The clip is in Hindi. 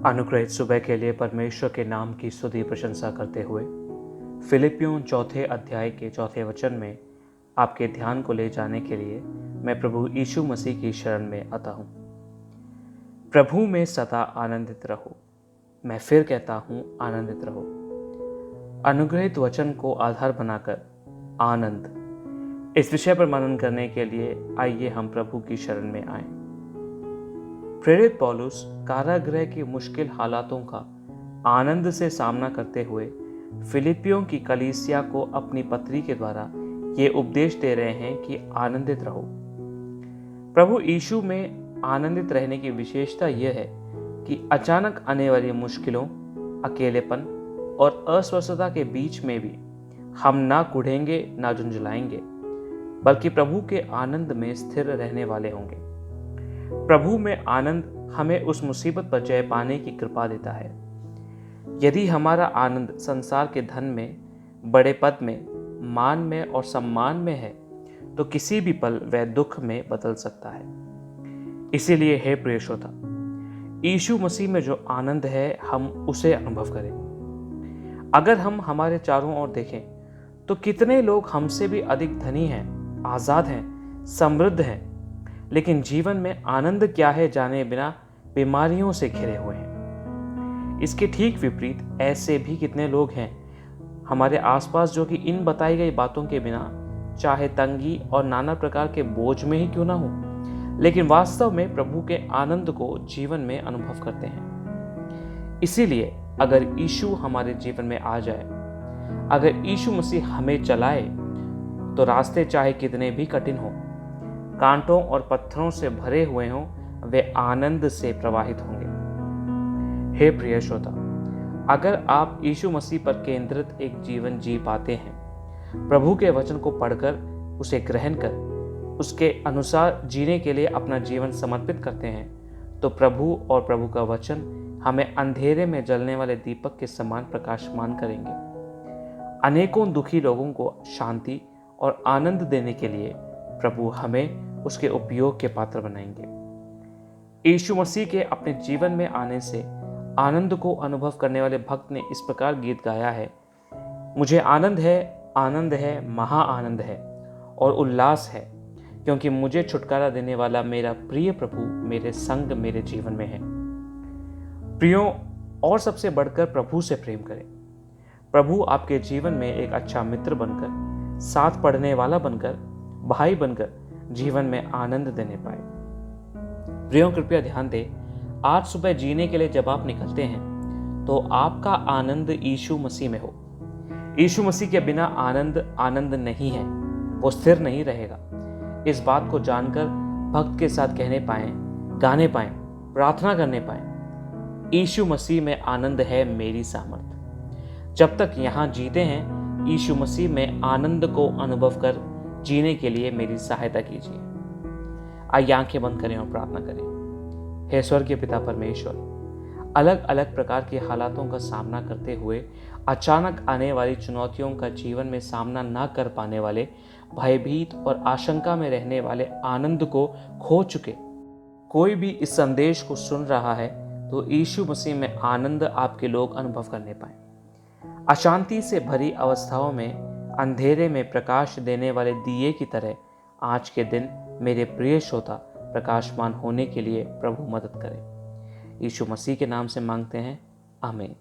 अनुग्रहित सुबह के लिए परमेश्वर के नाम की स्तुति प्रशंसा करते हुए फिलिपियों चौथे अध्याय के चौथे वचन में आपके ध्यान को ले जाने के लिए मैं प्रभु यीशु मसीह की शरण में आता हूँ। प्रभु में सदा आनंदित रहो। मैं फिर कहता हूँ, आनंदित रहो। अनुग्रहित वचन को आधार बनाकर आनंद, इस विषय पर मनन करने के लिए आइए हम प्रभु की शरण में आएं। प्रेरित पौलुस कारागृह की मुश्किल हालातों का आनंद से सामना करते हुए फिलिपियों की कलीसिया को अपनी पत्री के द्वारा ये उपदेश दे रहे हैं कि आनंदित रहो। प्रभु यीशु में आनंदित रहने की विशेषता यह है कि अचानक आने वाली मुश्किलों, अकेलेपन और अस्वस्थता के बीच में भी हम ना कुढ़ेंगे ना झुंझलाएंगे, बल्कि प्रभु के आनंद में स्थिर रहने वाले होंगे। प्रभु में आनंद हमें उस मुसीबत पर जय पाने की कृपा देता है। यदि हमारा आनंद संसार के धन में, बड़े पद में, मान में और सम्मान में है, तो किसी भी पल वह दुख में बदल सकता है। इसीलिए हे प्रिय श्रोता, यीशु मसीह में जो आनंद है हम उसे अनुभव करें। अगर हम हमारे चारों ओर देखें तो कितने लोग हमसे भी अधिक धनी हैं, आजाद हैं, समृद्ध हैं, लेकिन जीवन में आनंद क्या है जाने बिना बीमारियों से घिरे हुए हैं। इसके ठीक विपरीत ऐसे भी कितने लोग हैं हमारे आसपास जो कि इन बताई गई बातों के बिना, चाहे तंगी और नाना प्रकार के बोझ में ही क्यों ना हो, लेकिन वास्तव में प्रभु के आनंद को जीवन में अनुभव करते हैं। इसीलिए अगर यीशु हमारे जीवन में आ जाए, अगर यीशु मसीह हमें चलाए, तो रास्ते चाहे कितने भी कठिन हो, कांटों और पत्थरों से भरे हुए हों, वे आनंद से प्रवाहित होंगे। हे प्रिय श्रोता, अगर आप यीशु मसीह पर केंद्रित एक जीवन जी पाते हैं, प्रभु के वचन को पढ़कर उसे ग्रहण कर उसके अनुसार जीने के लिए अपना जीवन समर्पित करते हैं, तो प्रभु और प्रभु का वचन हमें अंधेरे में जलने वाले दीपक के समान प्रकाशमान करेंगे। अनेकों दुखी लोगों को शांति और आनंद देने के लिए प्रभु हमें उसके उपयोग के पात्र बनाएंगे। यीशु मसीह के अपने जीवन में आने से आनंद को अनुभव करने वाले भक्त ने इस प्रकार गीत गाया है, मुझे आनंद है, महा आनंद है और उल्लास है, क्योंकि मुझे छुटकारा देने वाला मेरा प्रिय प्रभु मेरे संग मेरे जीवन में है। प्रियो, और सबसे बढ़कर प्रभु से प्रेम करें। प्रभु आपके जीवन में एक अच्छा मित्र बनकर, साथ पढ़ने वाला बनकर, भाई बनकर जीवन में आनंद देने पाए। प्रियो, कृपया ध्यान दें, आज सुबह जीने के लिए जब आप निकलते हैं तो आपका आनंद यीशु मसीह में हो। यीशु मसीह के बिना आनंद नहीं है, वो स्थिर नहीं रहेगा। इस बात को जानकर भक्त के साथ कहने पाएं, गाने पाएं, प्रार्थना करने पाएं, यीशु मसीह में आनंद है मेरी सामर्थ। जब तक यहाँ जीते हैं, यीशु मसीह में आनंद को अनुभव कर जीने के लिए मेरी सहायता कीजिए। आइए आंखें बंद करें और प्रार्थना करें। हे स्वर्गीय पिता परमेश्वर, अलग अलग प्रकार के हालातों का सामना करते हुए अचानक आने वाली चुनौतियों का जीवन में सामना ना कर पाने वाले, भयभीत और आशंका में रहने वाले, आनंद को खो चुके कोई भी इस संदेश को सुन रहा है, तो यीशु मसीह में आनंद आपके लोग अनुभव करने पाए। अशांति से भरी अवस्थाओं में अंधेरे में प्रकाश देने वाले दिए की तरह आज के दिन मेरे प्रिय श्रोता प्रकाशमान होने के लिए प्रभु मदद करें। यीशु मसीह के नाम से मांगते हैं, आमीन।